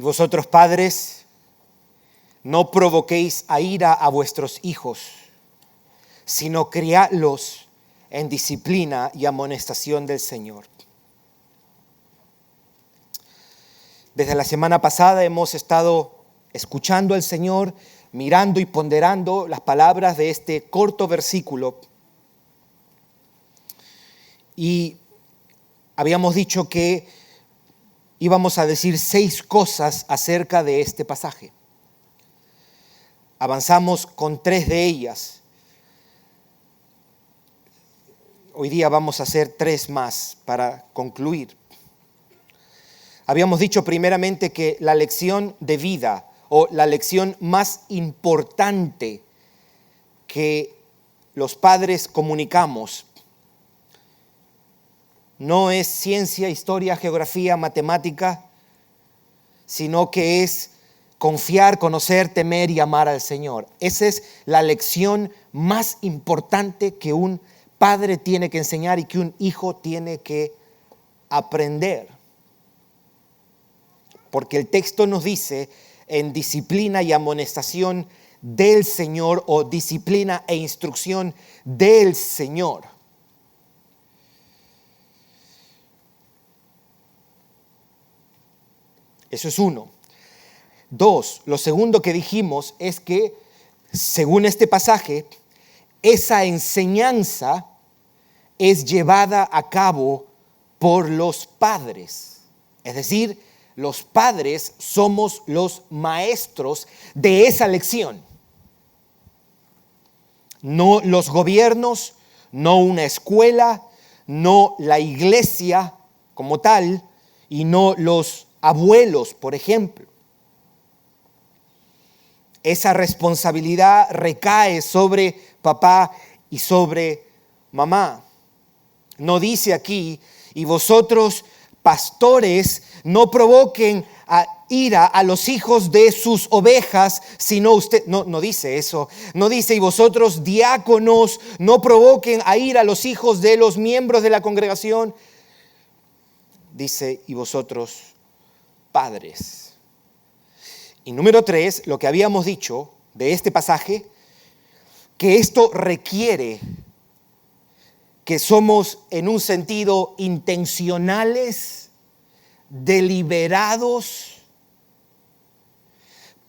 vosotros padres, no provoquéis a ira a vuestros hijos, sino criadlos en disciplina y amonestación del Señor. Desde la semana pasada hemos estado escuchando al Señor, mirando y ponderando las palabras de este corto versículo. Y habíamos dicho que íbamos a decir 6 cosas acerca de este pasaje. Avanzamos con 3 de ellas. Hoy día vamos a hacer 3 más para concluir. Habíamos dicho primeramente que la lección de vida o la lección más importante que los padres comunicamos no es ciencia, historia, geografía, matemática, sino que es confiar, conocer, temer y amar al Señor. Esa es la lección más importante que un padre tiene que enseñar y que un hijo tiene que aprender. Porque el texto nos dice en disciplina y amonestación del Señor o disciplina e instrucción del Señor. Eso es 1. 2, lo segundo que dijimos es que, según este pasaje, esa enseñanza es llevada a cabo por los padres. Es decir, los padres somos los maestros de esa lección. No los gobiernos, no una escuela, no la iglesia como tal, y no los abuelos, por ejemplo. Esa responsabilidad recae sobre papá y sobre mamá. No dice aquí, y vosotros, pastores, no provoquen a ira a los hijos de sus ovejas, sino usted, no dice eso. No dice, y vosotros, diáconos, no provoquen a ira a los hijos de los miembros de la congregación. Dice, y vosotros, padres. Y número 3, lo que habíamos dicho de este pasaje, que esto requiere que somos en un sentido intencionales, deliberados,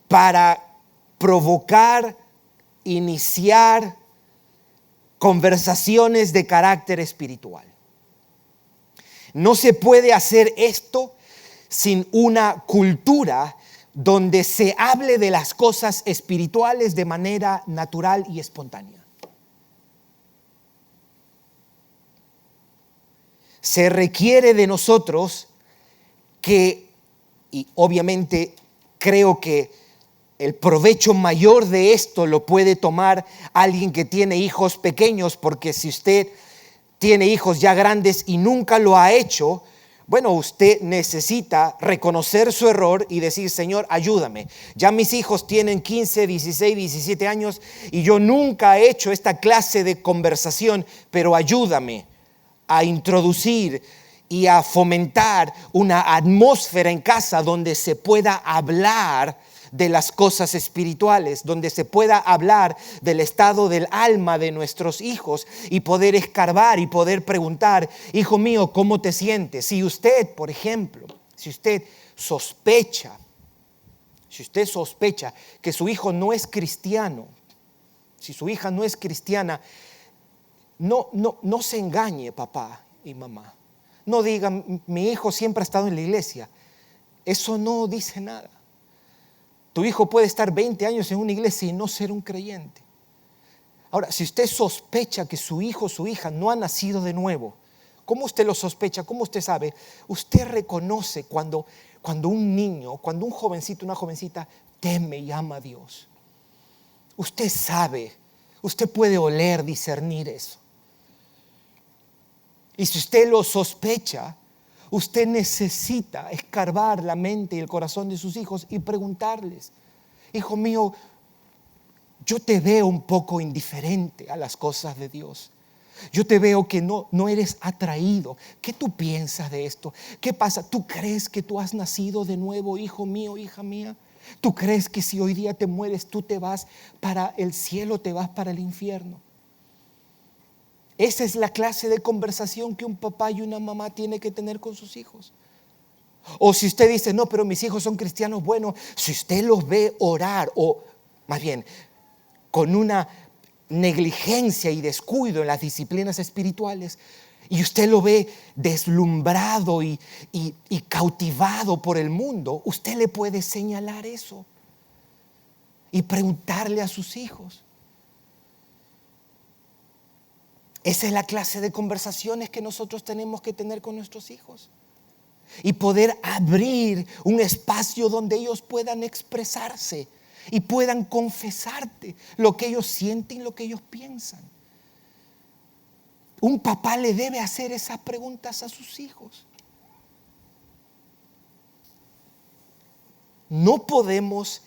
para provocar, iniciar conversaciones de carácter espiritual. No se puede hacer esto sin una cultura donde se hable de las cosas espirituales de manera natural y espontánea. Se requiere de nosotros que, y obviamente creo que el provecho mayor de esto lo puede tomar alguien que tiene hijos pequeños, porque si usted tiene hijos ya grandes y nunca lo ha hecho, bueno, usted necesita reconocer su error y decir, Señor, ayúdame. Ya mis hijos tienen 15, 16, 17 años y yo nunca he hecho esta clase de conversación, pero ayúdame a introducir y a fomentar una atmósfera en casa donde se pueda hablar de las cosas espirituales, donde se pueda hablar del estado del alma de nuestros hijos y poder escarbar y poder preguntar, hijo mío, ¿cómo te sientes? Si usted, por ejemplo, si usted sospecha que su hijo no es cristiano, si su hija no es cristiana, no se engañe, papá y mamá. No digan, mi hijo siempre ha estado en la iglesia. Eso no dice nada. Tu hijo puede estar 20 años en una iglesia y no ser un creyente. Ahora, si usted sospecha que su hijo o su hija no ha nacido de nuevo, ¿cómo usted lo sospecha? ¿Cómo usted sabe? Usted reconoce cuando un niño, cuando un jovencito, una jovencita teme y ama a Dios. Usted sabe, usted puede oler, discernir eso. Y si usted lo sospecha, usted necesita escarbar la mente y el corazón de sus hijos y preguntarles, hijo mío, yo te veo un poco indiferente a las cosas de Dios. Yo te veo que no eres atraído. ¿Qué tú piensas de esto? ¿Qué pasa? ¿Tú crees que tú has nacido de nuevo, hijo mío, hija mía? ¿Tú crees que si hoy día te mueres, tú te vas para el cielo, te vas para el infierno? Esa es la clase de conversación que un papá y una mamá tienen que tener con sus hijos. O si usted dice, no, pero mis hijos son cristianos, bueno, si usted los ve orar, o más bien, con una negligencia y descuido en las disciplinas espirituales, y usted lo ve deslumbrado y cautivado por el mundo, usted le puede señalar eso y preguntarle a sus hijos. Esa es la clase de conversaciones que nosotros tenemos que tener con nuestros hijos. Y poder abrir un espacio donde ellos puedan expresarse y puedan confesarte lo que ellos sienten, lo que ellos piensan. Un papá le debe hacer esas preguntas a sus hijos. No podemos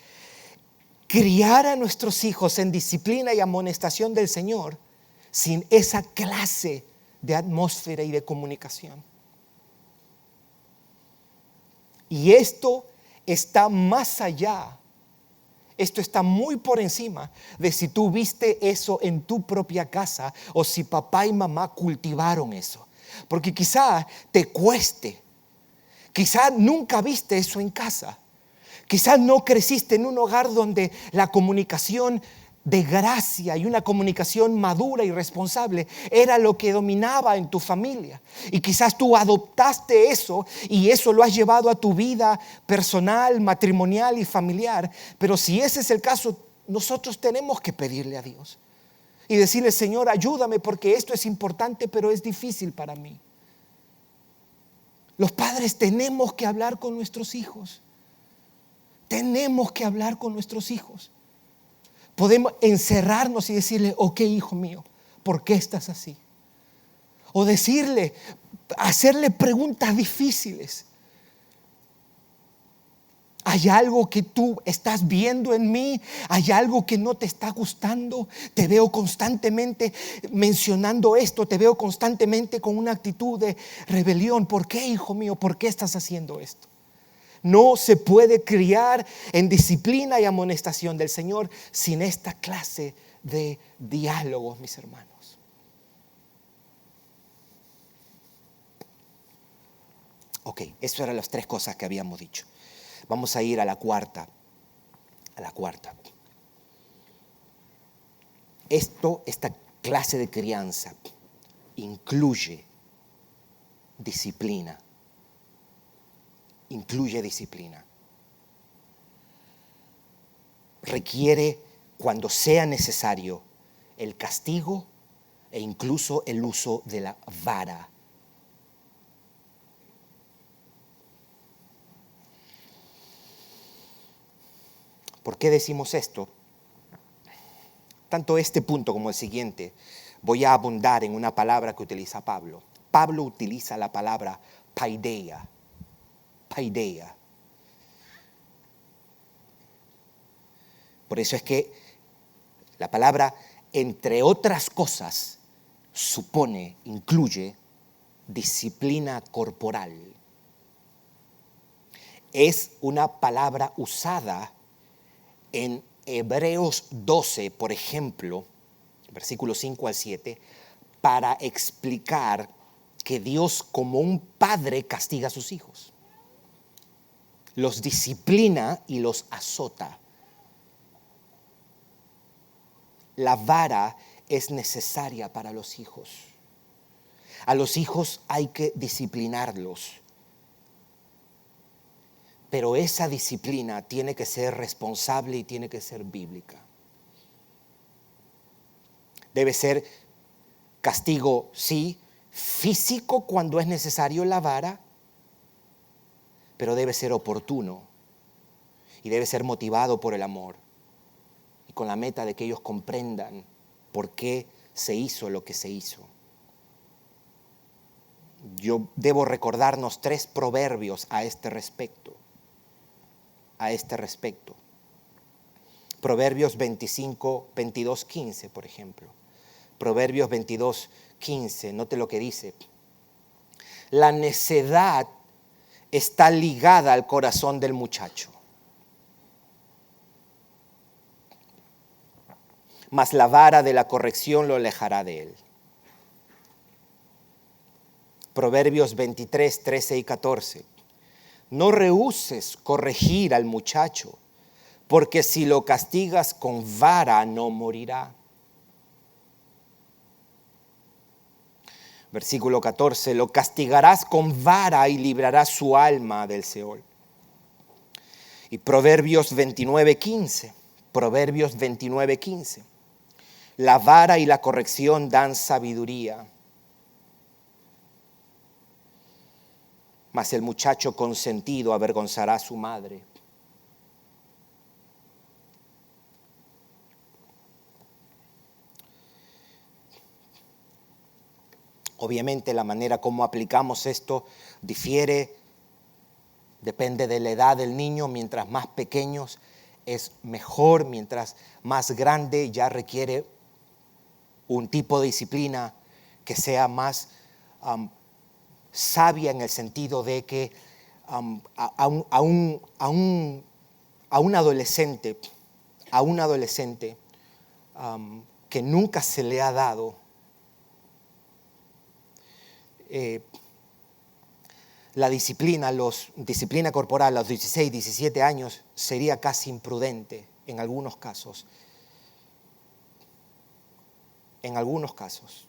criar a nuestros hijos en disciplina y amonestación del Señor sin esa clase de atmósfera y de comunicación. Y esto está más allá, esto está muy por encima de si tú viste eso en tu propia casa o si papá y mamá cultivaron eso. Porque quizá te cueste, quizá nunca viste eso en casa, quizá no creciste en un hogar donde la comunicación de gracia y una comunicación madura y responsable era lo que dominaba en tu familia. Y quizás tú adoptaste eso y eso lo has llevado a tu vida personal, matrimonial y familiar. Pero si ese es el caso, nosotros tenemos que pedirle a Dios y decirle, Señor, ayúdame porque esto es importante, pero es difícil para mí. Los padres tenemos que hablar con nuestros hijos. Tenemos que hablar con nuestros hijos. Podemos encerrarnos y decirle, ok, hijo mío, ¿por qué estás así? O decirle, hacerle preguntas difíciles. ¿Hay algo que tú estás viendo en mí? ¿Hay algo que no te está gustando? Te veo constantemente mencionando esto, te veo constantemente con una actitud de rebelión. ¿Por qué, hijo mío? ¿Por qué estás haciendo esto? No se puede criar en disciplina y amonestación del Señor sin esta clase de diálogos, mis hermanos. Ok, eso eran las tres cosas que habíamos dicho. Vamos a ir a la cuarta. Esta clase de crianza incluye disciplina. Requiere, cuando sea necesario, el castigo e incluso el uso de la vara. ¿Por qué decimos esto? Tanto este punto como el siguiente, voy a abundar en una palabra que utiliza Pablo. Pablo utiliza la palabra paideia. Por eso es que la palabra, entre otras cosas, incluye disciplina corporal. Es una palabra usada en Hebreos 12, por ejemplo, versículos 5 al 7, para explicar que Dios, como un padre, castiga a sus hijos. Los disciplina y los azota. La vara es necesaria para los hijos. A los hijos hay que disciplinarlos. Pero esa disciplina tiene que ser responsable y tiene que ser bíblica. Debe ser castigo, sí, físico cuando es necesario la vara, pero debe ser oportuno y debe ser motivado por el amor y con la meta de que ellos comprendan por qué se hizo lo que se hizo. Yo debo recordarnos 3 proverbios a este respecto. Proverbios 25, 22, 15, por ejemplo. Proverbios 22, 15, note lo que dice. La necedad está ligada al corazón del muchacho, mas la vara de la corrección lo alejará de él. Proverbios 23, 13 y 14. No rehúses corregir al muchacho, porque si lo castigas con vara no morirá. Versículo 14, lo castigarás con vara y librarás su alma del Seol. Y Proverbios 29, 15. Proverbios 29, 15. La vara y la corrección dan sabiduría, mas el muchacho consentido avergonzará a su madre. Obviamente la manera como aplicamos esto difiere, depende de la edad del niño. Mientras más pequeños es mejor, mientras más grande ya requiere un tipo de disciplina que sea más sabia, en el sentido de que a un adolescente que nunca se le ha dado la disciplina corporal a los 16, 17 años sería casi imprudente en algunos casos. En algunos casos.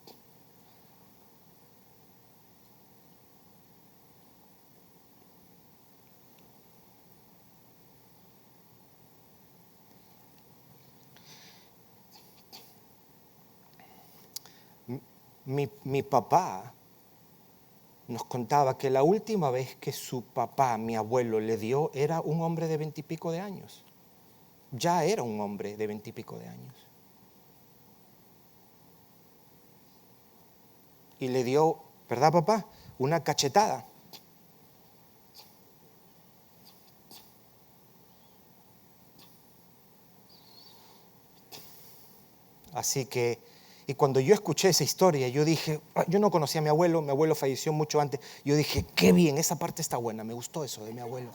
Mi papá nos contaba que la última vez que su papá, mi abuelo, le dio, era un hombre de 20 y pico de años. Ya era un hombre de 20 y pico de años. Y le dio, ¿verdad, papá?, una cachetada. Así que, y cuando yo escuché esa historia, yo dije, yo no conocía a mi abuelo falleció mucho antes. Yo dije, qué bien, esa parte está buena, me gustó eso de mi abuelo.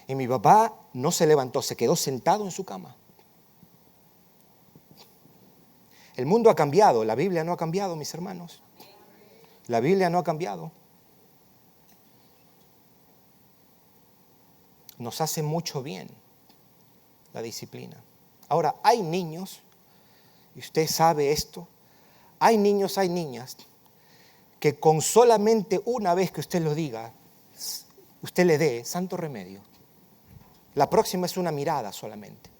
Y mi papá no se levantó, se quedó sentado en su cama. El mundo ha cambiado, la Biblia no ha cambiado, mis hermanos. La Biblia no ha cambiado. Nos hace mucho bien la disciplina. Ahora, hay niños, y usted sabe esto, hay niños, hay niñas, que con solamente una vez que usted lo diga, usted le dé santo remedio. La próxima es una mirada solamente.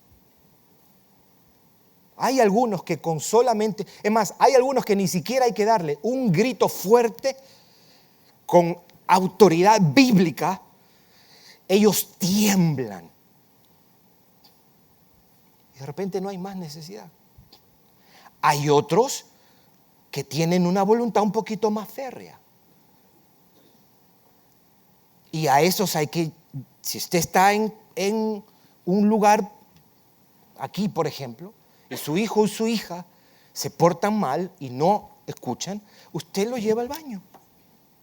Hay algunos que con solamente, es más, hay algunos que ni siquiera hay que darle un grito fuerte con autoridad bíblica, ellos tiemblan. Y de repente no hay más necesidad. Hay otros que tienen una voluntad un poquito más férrea. Y a esos hay que, si usted está en un lugar, aquí por ejemplo, y su hijo o su hija se portan mal y no escuchan, usted lo lleva al baño.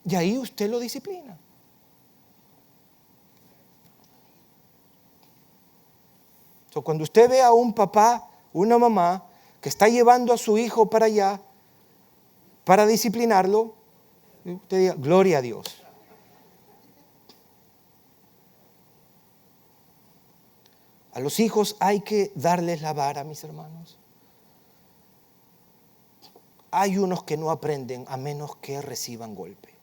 Y ahí usted lo disciplina. So, cuando usted ve a un papá, una mamá, que está llevando a su hijo para allá, para disciplinarlo, usted diga, gloria a Dios. A los hijos hay que darles la vara, mis hermanos. Hay unos que no aprenden a menos que reciban golpe.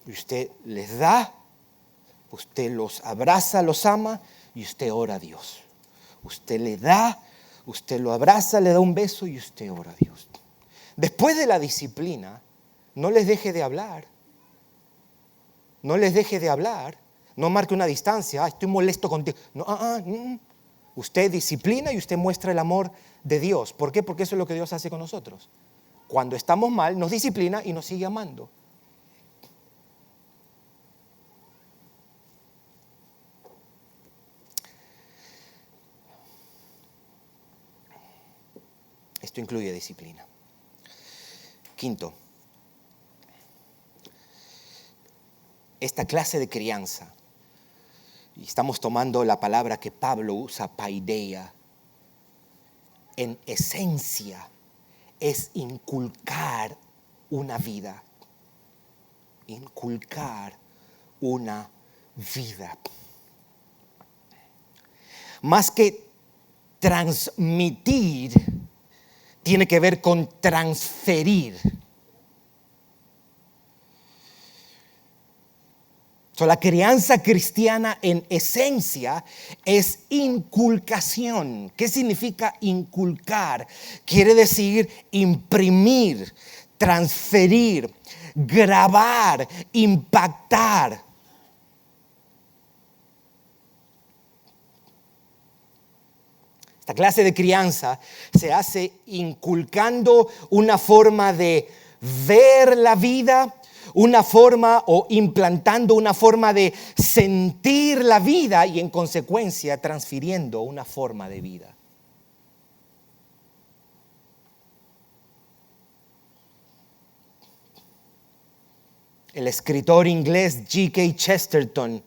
Y usted les da, usted los abraza, los ama y usted ora a Dios. Usted le da, usted lo abraza, le da un beso y usted ora a Dios. Después de la disciplina, no les deje de hablar. No les deje de hablar. No marque una distancia. Estoy molesto contigo. No, Usted disciplina y usted muestra el amor de Dios. ¿Por qué? Porque eso es lo que Dios hace con nosotros. Cuando estamos mal, nos disciplina y nos sigue amando. Esto incluye disciplina. Quinto, esta clase de crianza, y estamos tomando la palabra que Pablo usa, paideia, en esencia es inculcar una vida. Inculcar una vida. Más que transmitir, tiene que ver con transferir. La crianza cristiana en esencia es inculcación. ¿Qué significa inculcar? Quiere decir imprimir, transferir, grabar, impactar. Esta clase de crianza se hace inculcando una forma de ver la vida, una forma o implantando una forma de sentir la vida y en consecuencia transfiriendo una forma de vida. El escritor inglés G.K. Chesterton,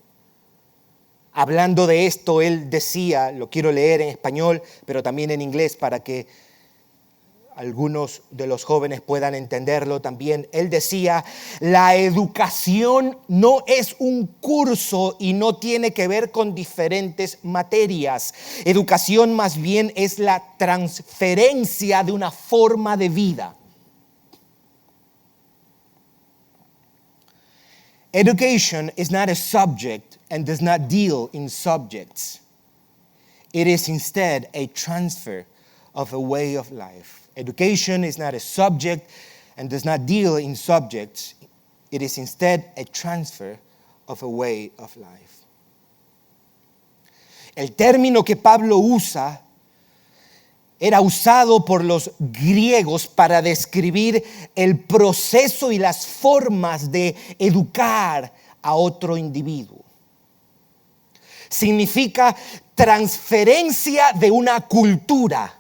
hablando de esto, él decía, lo quiero leer en español, pero también en inglés para que algunos de los jóvenes puedan entenderlo también. Él decía, la educación no es un curso y no tiene que ver con diferentes materias. Educación más bien es la transferencia de una forma de vida. Education is not a subject and does not deal in subjects. It is instead a transfer of a way of life. Education is not a subject and does not deal in subjects. It is instead a transfer of a way of life. El término que Pablo usa era usado por los griegos para describir el proceso y las formas de educar a otro individuo. Significa transferencia de una cultura.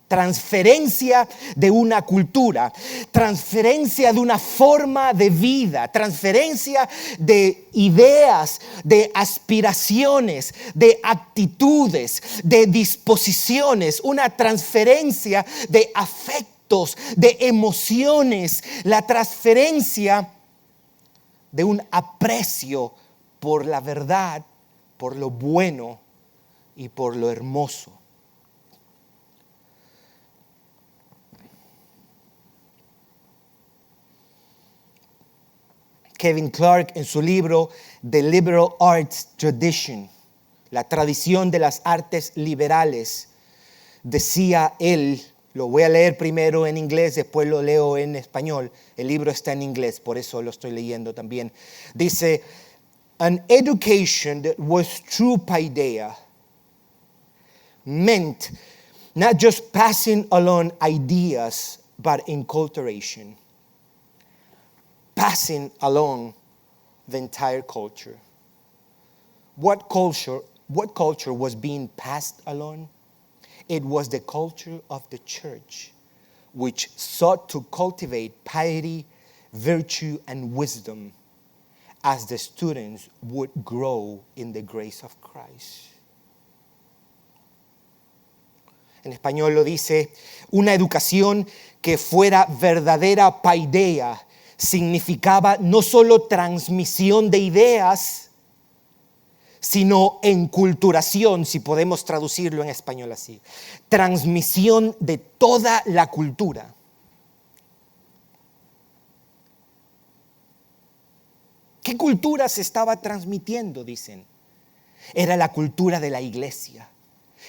Transferencia de una cultura, transferencia de una forma de vida, transferencia de ideas, de aspiraciones, de actitudes, de disposiciones, una transferencia de afectos, de emociones, la transferencia de un aprecio por la verdad, por lo bueno y por lo hermoso. Kevin Clark, en su libro The Liberal Arts Tradition, la tradición de las artes liberales, decía él, lo voy a leer primero en inglés, después lo leo en español, el libro está en inglés, por eso lo estoy leyendo también. Dice, an education that was true paideia meant not just passing along ideas, but enculturation. Passing along the entire culture. What culture was being passed along? It was the culture of the church, which sought to cultivate piety, virtue, and wisdom as the students would grow in the grace of Christ. En español lo dice, una educación que fuera verdadera paideia, significaba no solo transmisión de ideas, sino enculturación, si podemos traducirlo en español así. Transmisión de toda la cultura. ¿Qué cultura se estaba transmitiendo? Dicen. Era la cultura de la iglesia,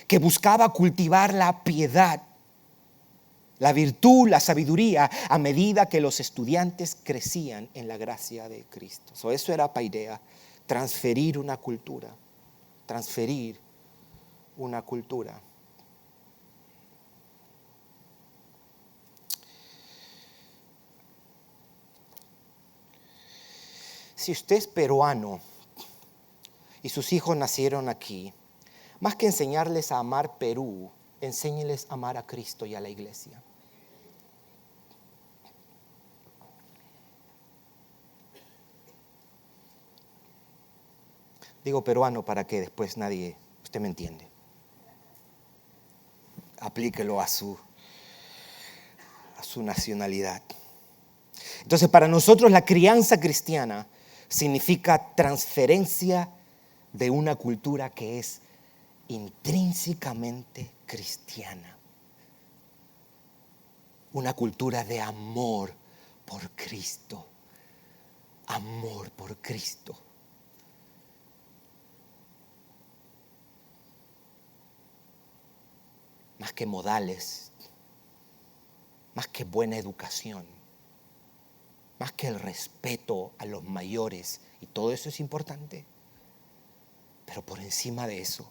que buscaba cultivar la piedad, la virtud, la sabiduría, a medida que los estudiantes crecían en la gracia de Cristo. Eso era paideia, transferir una cultura. Transferir una cultura. Si usted es peruano y sus hijos nacieron aquí, más que enseñarles a amar Perú, enséñeles a amar a Cristo y a la iglesia. Digo peruano para que después usted me entiende. Aplíquelo a su nacionalidad. Entonces, para nosotros la crianza cristiana significa transferencia de una cultura que es intrínsecamente cristiana. Una cultura de amor por Cristo. Amor por Cristo. Más que modales, más que buena educación, más que el respeto a los mayores, y todo eso es importante. Pero por encima de eso,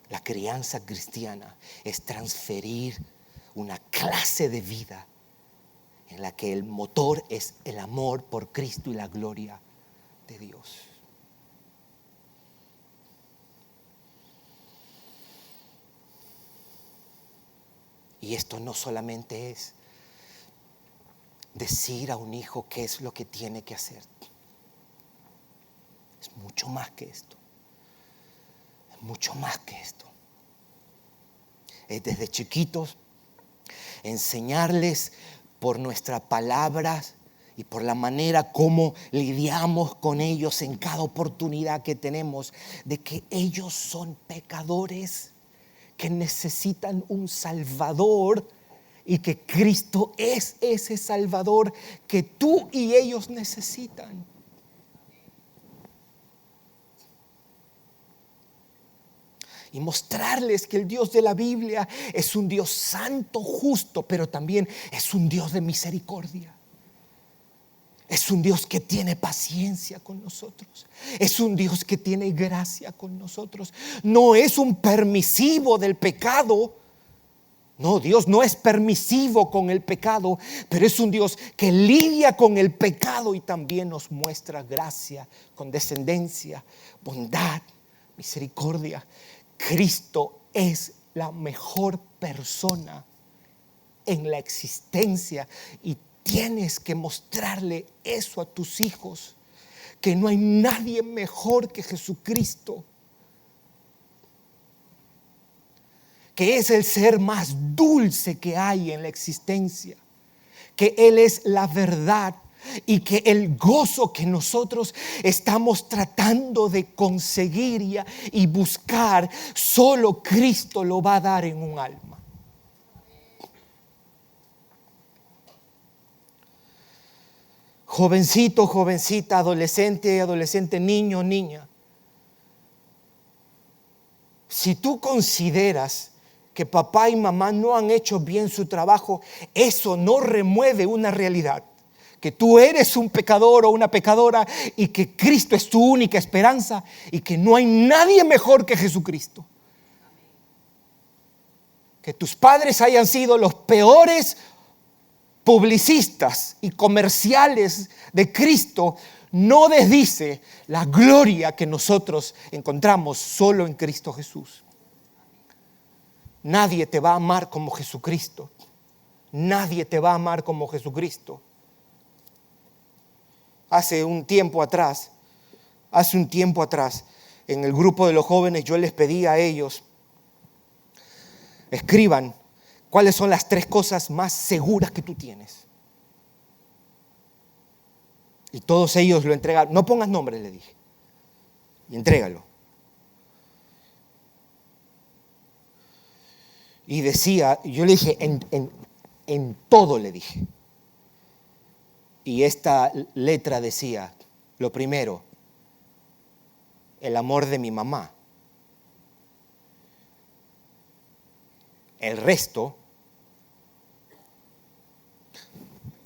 la crianza cristiana es transferir una clase de vida en la que el motor es el amor por Cristo y la gloria de Dios. Y esto no solamente es decir a un hijo qué es lo que tiene que hacer. Es mucho más que esto. Es mucho más que esto. Es desde chiquitos enseñarles por nuestras palabras y por la manera como lidiamos con ellos en cada oportunidad que tenemos, de que ellos son pecadores, que necesitan un Salvador y que Cristo es ese Salvador que tú y ellos necesitan. Y mostrarles que el Dios de la Biblia es un Dios santo, justo, pero también es un Dios de misericordia. Es un Dios que tiene paciencia con nosotros. Es un Dios que tiene gracia con nosotros. No es un permisivo del pecado. No, Dios no es permisivo con el pecado, pero es un Dios que lidia con el pecado y también nos muestra gracia, condescendencia, bondad, misericordia. Cristo es la mejor persona en la existencia y tienes que mostrarle eso a tus hijos, que no hay nadie mejor que Jesucristo, que es el ser más dulce que hay en la existencia, que Él es la verdad y que el gozo que nosotros estamos tratando de conseguir y buscar, solo Cristo lo va a dar en un alma. Jovencito, jovencita, adolescente, niño, niña. Si tú consideras que papá y mamá no han hecho bien su trabajo, eso no remueve una realidad. Que tú eres un pecador o una pecadora y que Cristo es tu única esperanza y que no hay nadie mejor que Jesucristo. Que tus padres hayan sido los peores publicistas y comerciales de Cristo no desdice la gloria que nosotros encontramos solo en Cristo Jesús. Nadie te va a amar como Jesucristo. Nadie te va a amar como Jesucristo. Hace un tiempo atrás, en el grupo de los jóvenes yo les pedí a ellos, escriban cuáles son las 3 cosas más seguras que tú tienes. Y todos ellos lo entregaron. No pongas nombres, le dije. Y entrégalo. Y decía, yo le dije, en todo le dije. Y esta letra decía, lo primero, el amor de mi mamá. El resto,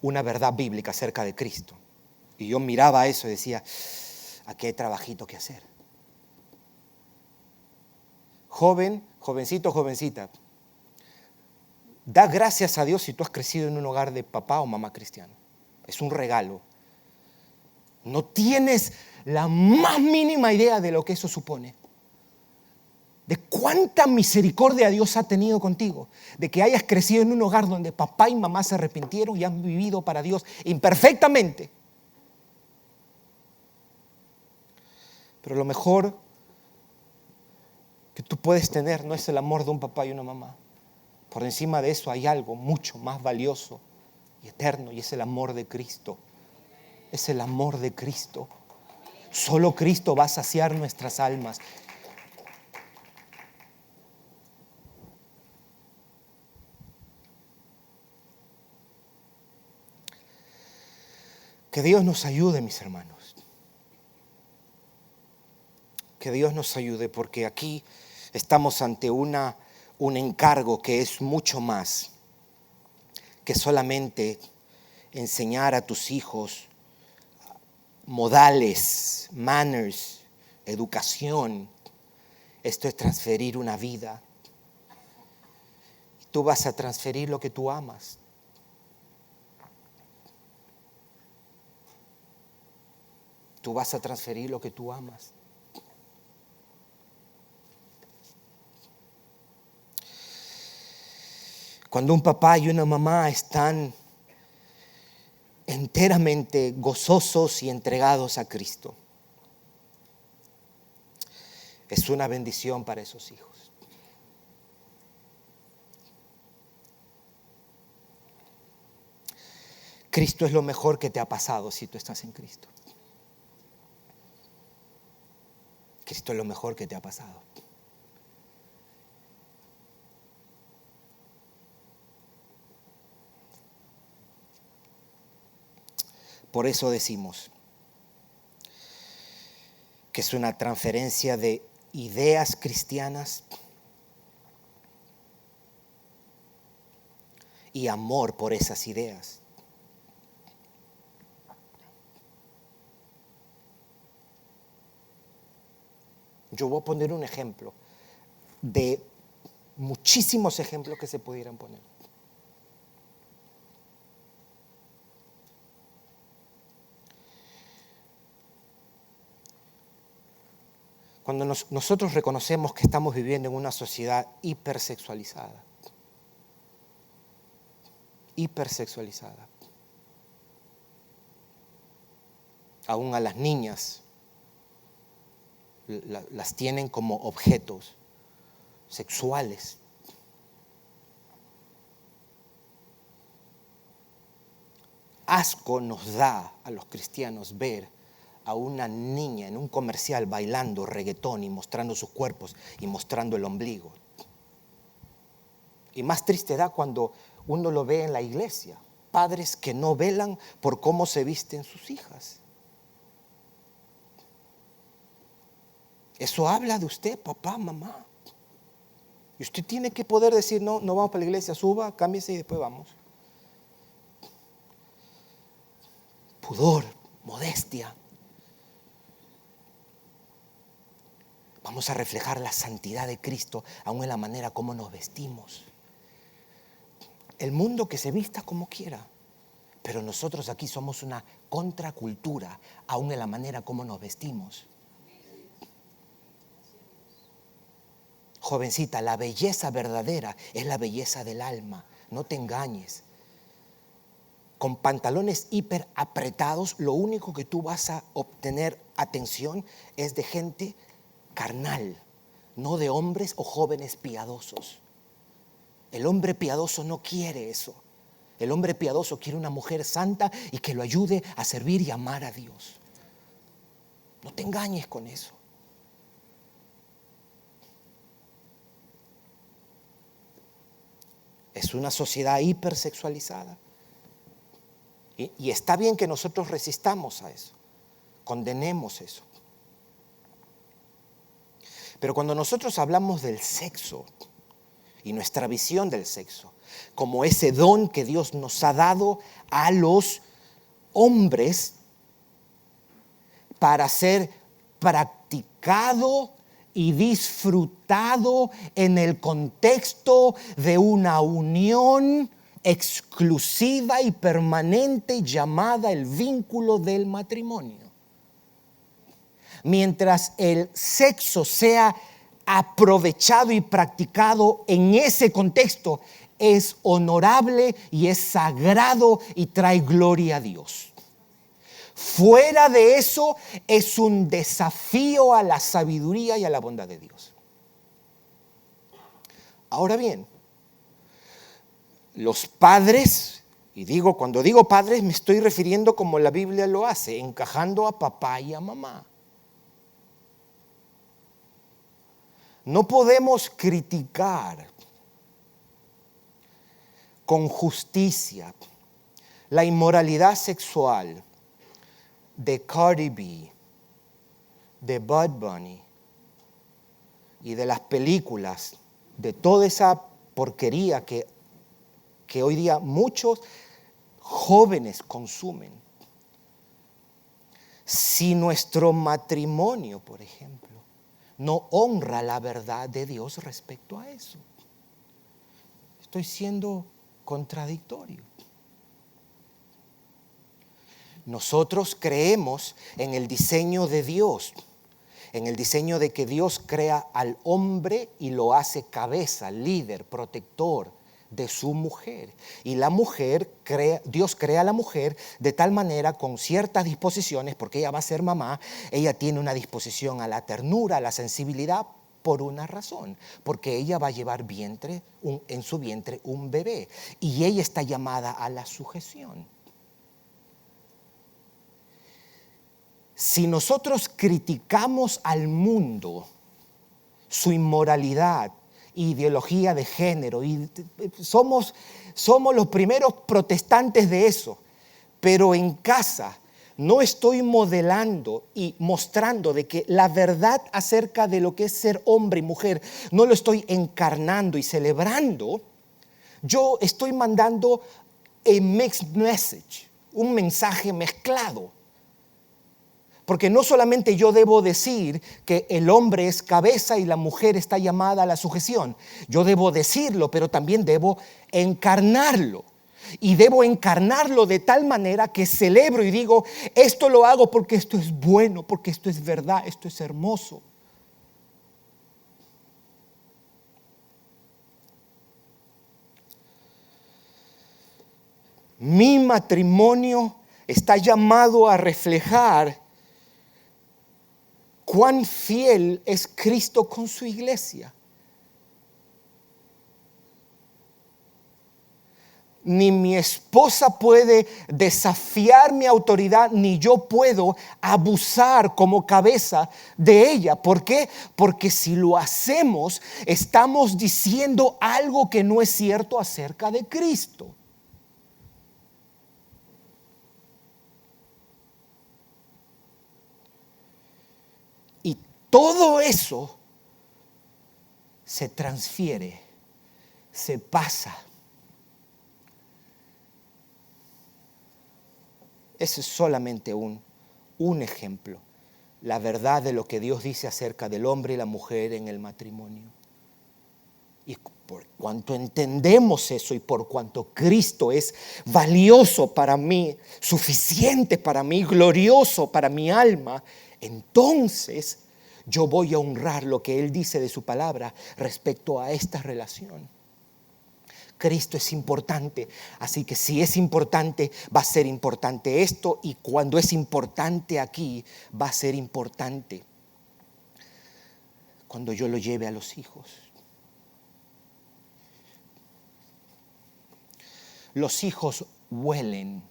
una verdad bíblica acerca de Cristo. Y yo miraba eso y decía, aquí hay trabajito que hacer. Joven, jovencito, jovencita, da gracias a Dios si tú has crecido en un hogar de papá o mamá cristiano. Es un regalo. No tienes la más mínima idea de lo que eso supone. De ¿Cuánta misericordia Dios ha tenido contigo? De que hayas crecido en un hogar donde papá y mamá se arrepintieron y han vivido para Dios imperfectamente. Pero lo mejor que tú puedes tener no es el amor de un papá y una mamá. Por encima de eso hay algo mucho más valioso y eterno, y es el amor de Cristo. Es el amor de Cristo. Solo Cristo va a saciar nuestras almas. Que Dios nos ayude, mis hermanos. Que Dios nos ayude, porque aquí estamos ante un encargo que es mucho más que solamente enseñar a tus hijos modales, manners, educación. Esto es transferir una vida. Tú vas a transferir lo que tú amas. Tú vas a transferir lo que tú amas. Cuando un papá y una mamá están enteramente gozosos y entregados a Cristo, es una bendición para esos hijos. Cristo es lo mejor que te ha pasado si tú estás en Cristo. Cristo es lo mejor que te ha pasado. Por eso decimos que es una transferencia de ideas cristianas y amor por esas ideas. Yo voy a poner un ejemplo de muchísimos ejemplos que se pudieran poner. Cuando nosotros reconocemos que estamos viviendo en una sociedad hipersexualizada, aún a las niñas las tienen como objetos sexuales. Asco nos da a los cristianos ver a una niña en un comercial bailando reggaetón y mostrando sus cuerpos y mostrando el ombligo. Y más triste da cuando uno lo ve en la iglesia. Padres que no velan por cómo se visten sus hijas. Eso habla de usted, papá, mamá. Y usted tiene que poder decir, no vamos para la iglesia, suba, cámbiese y después vamos. Pudor, modestia. Vamos a reflejar la santidad de Cristo aún en la manera como nos vestimos. El mundo que se vista como quiera, pero nosotros aquí somos una contracultura aún en la manera como nos vestimos. Jovencita, la belleza verdadera es la belleza del alma. No te engañes. Con pantalones hiper apretados, lo único que tú vas a obtener atención es de gente carnal, no de hombres o jóvenes piadosos. El hombre piadoso no quiere eso. El hombre piadoso quiere una mujer santa y que lo ayude a servir y amar a Dios. No te engañes con eso. Es una sociedad hipersexualizada. Y está bien que nosotros resistamos a eso, condenemos eso. Pero cuando nosotros hablamos del sexo y nuestra visión del sexo, como ese don que Dios nos ha dado a los hombres para ser practicado y disfrutado en el contexto de una unión exclusiva y permanente llamada el vínculo del matrimonio. Mientras el sexo sea aprovechado y practicado en ese contexto es honorable y es sagrado y trae gloria a Dios. Fuera de eso es un desafío a la sabiduría y a la bondad de Dios. Ahora bien, los padres, y cuando digo padres me estoy refiriendo como la Biblia lo hace, encajando a papá y a mamá. No podemos criticar con justicia la inmoralidad sexual de Cardi B, de Bad Bunny y de las películas, de toda esa porquería que hoy día muchos jóvenes consumen. Si nuestro matrimonio, por ejemplo, no honra la verdad de Dios respecto a eso, estoy siendo contradictorio. Nosotros creemos en el diseño de Dios, en el diseño de que Dios crea al hombre y lo hace cabeza, líder, protector de su mujer. Y la mujer, Dios crea a la mujer de tal manera con ciertas disposiciones, porque ella va a ser mamá, ella tiene una disposición a la ternura, a la sensibilidad, por una razón, porque ella va a llevar en su vientre un bebé y ella está llamada a la sujeción. Si nosotros criticamos al mundo, su inmoralidad, ideología de género, y somos los primeros protestantes de eso, pero en casa no estoy modelando y mostrando de que la verdad acerca de lo que es ser hombre y mujer, no lo estoy encarnando y celebrando, yo estoy mandando a mixed message, un mensaje mezclado. Porque no solamente yo debo decir que el hombre es cabeza y la mujer está llamada a la sujeción. Yo debo decirlo, pero también debo encarnarlo. Y debo encarnarlo de tal manera que celebro y digo, esto lo hago porque esto es bueno, porque esto es verdad, esto es hermoso. Mi matrimonio está llamado a reflejar cuán fiel es Cristo con su iglesia. Ni mi esposa puede desafiar mi autoridad, ni yo puedo abusar como cabeza de ella. ¿Por qué? Porque si lo hacemos, estamos diciendo algo que no es cierto acerca de Cristo. Y todo eso se transfiere, se pasa. Ese es solamente un ejemplo. La verdad de lo que Dios dice acerca del hombre y la mujer en el matrimonio. Y por cuanto entendemos eso y por cuanto Cristo es valioso para mí, suficiente para mí, glorioso para mi alma, entonces yo voy a honrar lo que Él dice de su palabra respecto a esta relación. Cristo es importante, así que si es importante, va a ser importante esto, y cuando es importante aquí, va a ser importante cuando yo lo lleve a los hijos. Los hijos huelen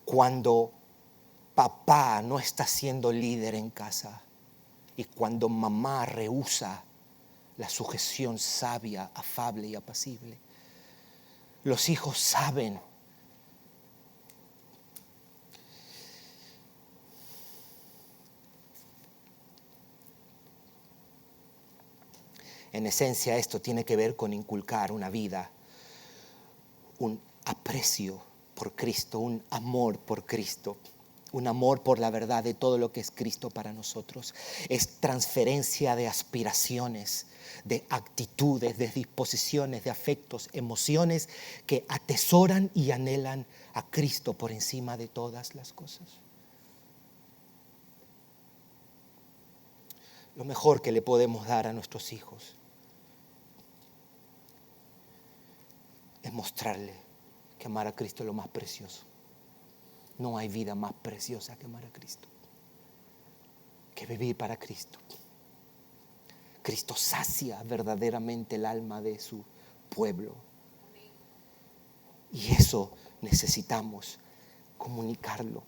cuando papá no está siendo líder en casa y cuando mamá rehúsa la sujeción sabia, afable y apacible. Los hijos saben. En esencia, esto tiene que ver con inculcar una vida, un aprecio por Cristo, un amor por Cristo, un amor por la verdad de todo lo que es Cristo para nosotros. Es transferencia de aspiraciones, de actitudes, de disposiciones, de afectos, emociones que atesoran y anhelan a Cristo por encima de todas las cosas. lo mejor que le podemos dar a nuestros hijos es mostrarle que amar a Cristo es lo más precioso. No hay vida más preciosa que amar a Cristo, que vivir para Cristo. Cristo sacia verdaderamente el alma de su pueblo. Y eso necesitamos comunicarlo.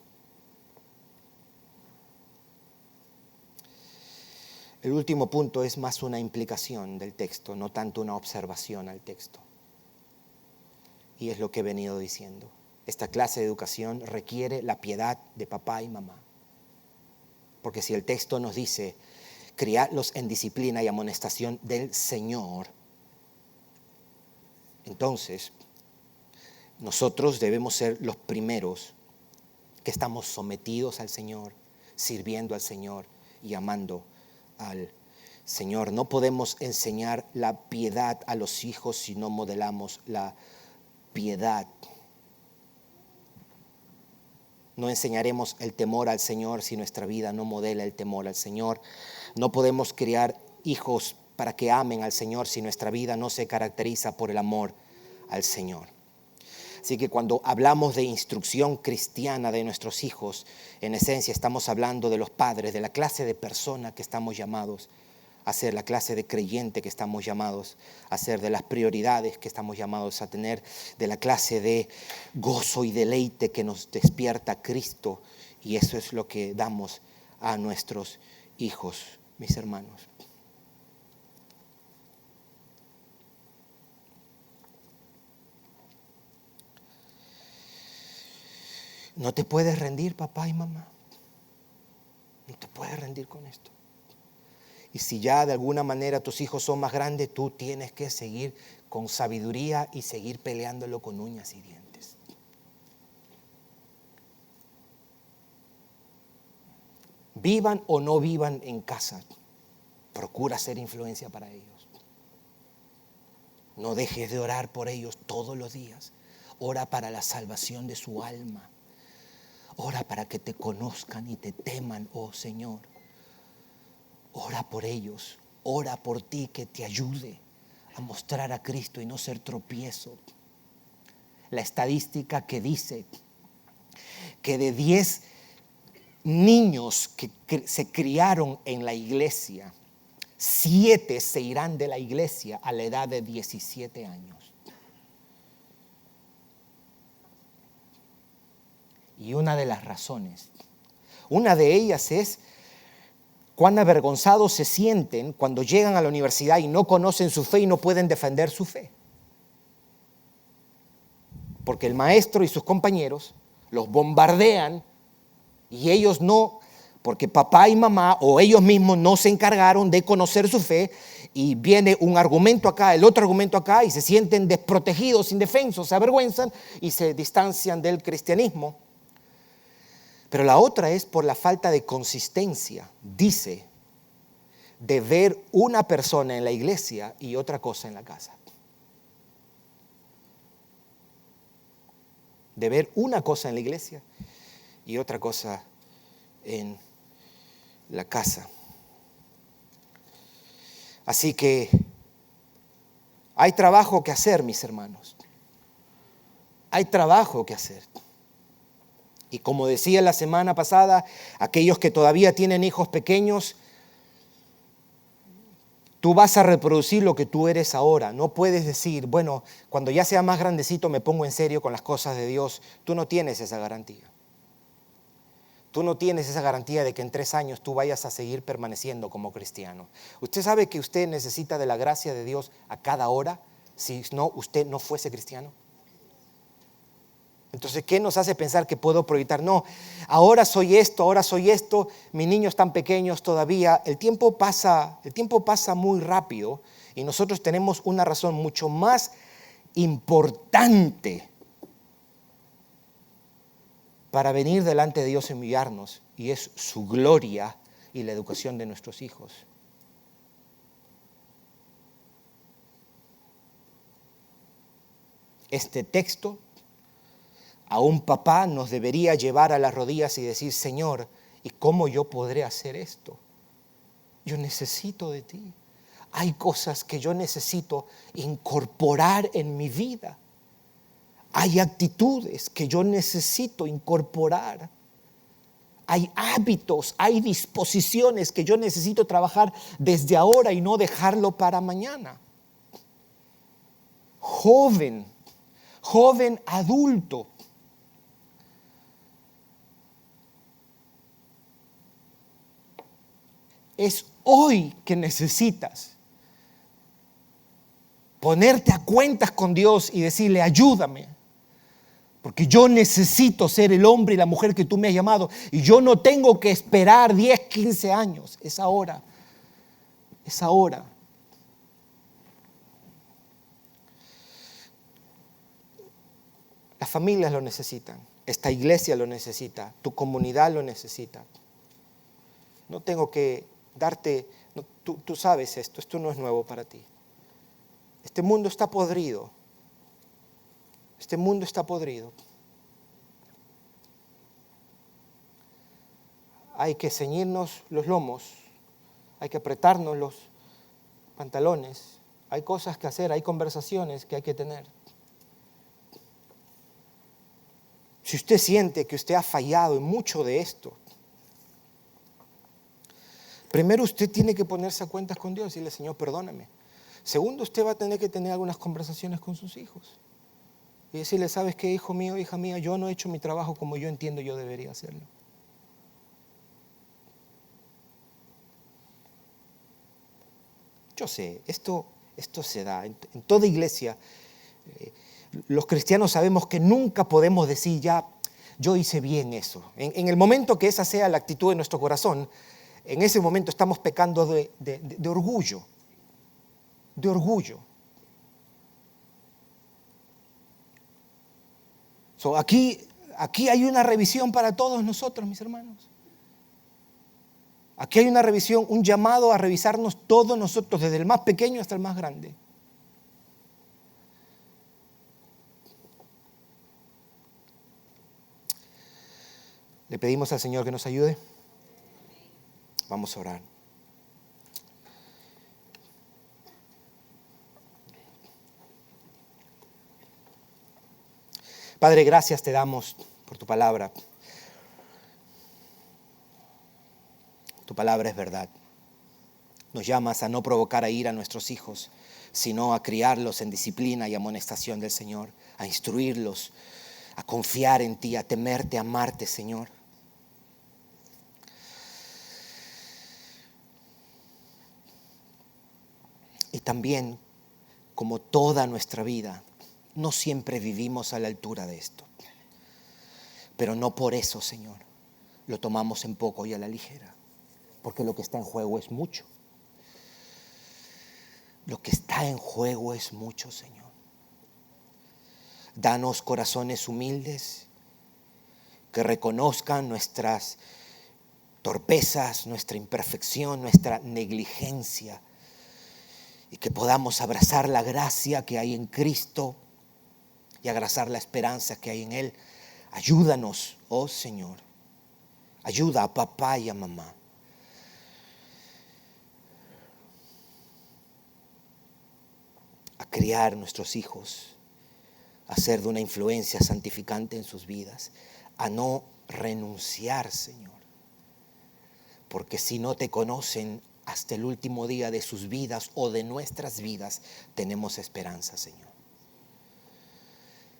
El último punto es más una implicación del texto, no tanto una observación al texto. Y es lo que he venido diciendo. Esta clase de educación requiere la piedad de papá y mamá. Porque si el texto nos dice, criadlos en disciplina y amonestación del Señor, entonces nosotros debemos ser los primeros que estamos sometidos al Señor, sirviendo al Señor y amando al Señor. No podemos enseñar la piedad a los hijos si no modelamos la piedad. No enseñaremos el temor al Señor si nuestra vida no modela el temor al Señor. No podemos criar hijos para que amen al Señor si nuestra vida no se caracteriza por el amor al Señor. Así que cuando hablamos de instrucción cristiana de nuestros hijos, en esencia estamos hablando de los padres, de la clase de persona que estamos llamados a ser, la clase de creyente que estamos llamados a ser, de las prioridades que estamos llamados a tener, de la clase de gozo y deleite que nos despierta Cristo. Y eso es lo que damos a nuestros hijos, mis hermanos. No te puedes rendir, papá y mamá. No te puedes rendir con esto. Y si ya de alguna manera tus hijos son más grandes, tú tienes que seguir con sabiduría y seguir peleándolo con uñas y dientes. Vivan o no vivan en casa, procura ser influencia para ellos. No dejes de orar por ellos todos los días. Ora para la salvación de su alma. Ora para que te conozcan y te teman, oh Señor. Ora por ellos. Ora por ti, que te ayude a mostrar a Cristo y no ser tropiezo. La estadística que dice que de 10 niños que se criaron en la iglesia, 7 se irán de la iglesia a la edad de 17 años. Y una de las razones, una de ellas es cuán avergonzados se sienten cuando llegan a la universidad y no conocen su fe y no pueden defender su fe. Porque el maestro y sus compañeros los bombardean y ellos no, porque papá y mamá o ellos mismos no se encargaron de conocer su fe, y viene un argumento acá, el otro argumento acá, y se sienten desprotegidos, indefensos, se avergüenzan y se distancian del cristianismo. Pero la otra es por la falta de consistencia, dice, de ver una persona en la iglesia y otra cosa en la casa. De ver una cosa en la iglesia y otra cosa en la casa. Así que hay trabajo que hacer, mis hermanos. Hay trabajo que hacer. Y como decía la semana pasada, aquellos que todavía tienen hijos pequeños, tú vas a reproducir lo que tú eres ahora. No puedes decir, bueno, cuando ya sea más grandecito me pongo en serio con las cosas de Dios. Tú no tienes esa garantía. Tú no tienes esa garantía de que en 3 años tú vayas a seguir permaneciendo como cristiano. Usted sabe que usted necesita de la gracia de Dios a cada hora, si no, usted no fuese cristiano. Entonces, ¿qué nos hace pensar que puedo proyectar? No, ahora soy esto, mis niños están pequeños todavía. El tiempo pasa muy rápido y nosotros tenemos una razón mucho más importante para venir delante de Dios y humillarnos, y es su gloria y la educación de nuestros hijos. Este texto a un papá nos debería llevar a las rodillas y decir, Señor, ¿y cómo yo podré hacer esto? yo necesito de ti. Hay cosas que yo necesito incorporar en mi vida. Hay actitudes que yo necesito incorporar. Hay hábitos, hay disposiciones que yo necesito trabajar desde ahora y no dejarlo para mañana. Joven adulto. Es hoy que necesitas ponerte a cuentas con Dios y decirle, ayúdame, porque yo necesito ser el hombre y la mujer que tú me has llamado, y yo no tengo que esperar 10, 15 años, es ahora, es ahora. Las familias lo necesitan, esta iglesia lo necesita, tu comunidad lo necesita. No tengo que darte, no, tú sabes esto no es nuevo para ti. Este mundo está podrido. Este mundo está podrido. Hay que ceñirnos los lomos, hay que apretarnos los pantalones, hay cosas que hacer, hay conversaciones que hay que tener. Si usted siente que usted ha fallado en mucho de esto, primero usted tiene que ponerse a cuentas con Dios y decirle, Señor, perdóname. Segundo, usted va a tener que tener algunas conversaciones con sus hijos. Y decirle, ¿sabes qué, hijo mío, hija mía? Yo no he hecho mi trabajo como yo entiendo yo debería hacerlo. Yo sé, esto se da. En toda iglesia, los cristianos sabemos que nunca podemos decir, ya, yo hice bien eso. En el momento que esa sea la actitud de nuestro corazón, en ese momento estamos pecando de orgullo. De orgullo. Aquí hay una revisión para todos nosotros, mis hermanos. Aquí hay una revisión, un llamado a revisarnos todos nosotros, desde el más pequeño hasta el más grande. Le pedimos al Señor que nos ayude. Vamos a orar. Padre, gracias te damos por tu palabra. Tu palabra es verdad. Nos llamas a no provocar a ira a nuestros hijos, sino a criarlos en disciplina y amonestación del Señor, a instruirlos, a confiar en ti, a temerte, a amarte, Señor. Y también, como toda nuestra vida, no siempre vivimos a la altura de esto. Pero no por eso, Señor, lo tomamos en poco y a la ligera. Porque lo que está en juego es mucho. Lo que está en juego es mucho, Señor. Danos corazones humildes que reconozcan nuestras torpezas, nuestra imperfección, nuestra negligencia, y que podamos abrazar la gracia que hay en Cristo y abrazar la esperanza que hay en Él. Ayúdanos, oh Señor. Ayuda a papá y a mamá. A criar nuestros hijos, a ser de una influencia santificante en sus vidas, a no renunciar, Señor. Porque si no te conocen hasta el último día de sus vidas o de nuestras vidas, tenemos esperanza, Señor.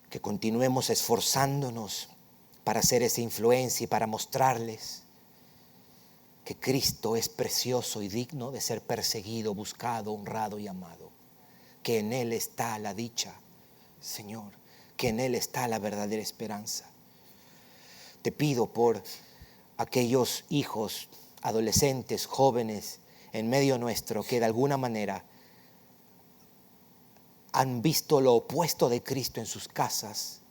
Que continuemos esforzándonos para hacer esa influencia y para mostrarles que Cristo es precioso y digno de ser perseguido, buscado, honrado y amado. Que en Él está la dicha, Señor, que en Él está la verdadera esperanza. Te pido por aquellos hijos, adolescentes, jóvenes en medio nuestro que de alguna manera han visto lo opuesto de Cristo en sus casas.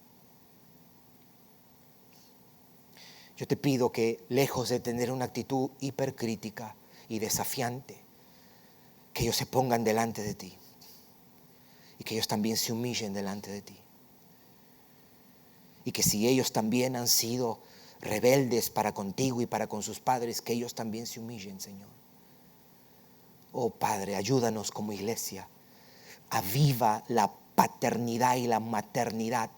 Yo te pido que, lejos de tener una actitud hipercrítica y desafiante, que ellos se pongan delante de ti y que ellos también se humillen delante de ti. Y que si ellos también han sido rebeldes para contigo y para con sus padres, que ellos también se humillen, Señor. Oh Padre, ayúdanos como iglesia. Aviva la paternidad y la maternidad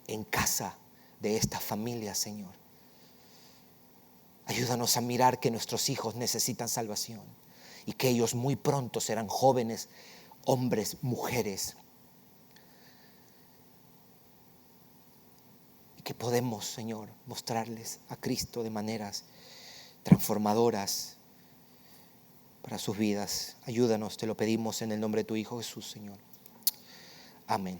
en casa de esta familia, Señor. Ayúdanos a mirar que nuestros hijos necesitan salvación y que ellos muy pronto serán jóvenes, hombres, mujeres. Y que podemos, Señor, mostrarles a Cristo de maneras transformadoras para sus vidas. Ayúdanos, te lo pedimos en el nombre de tu Hijo Jesús, Señor. Amén.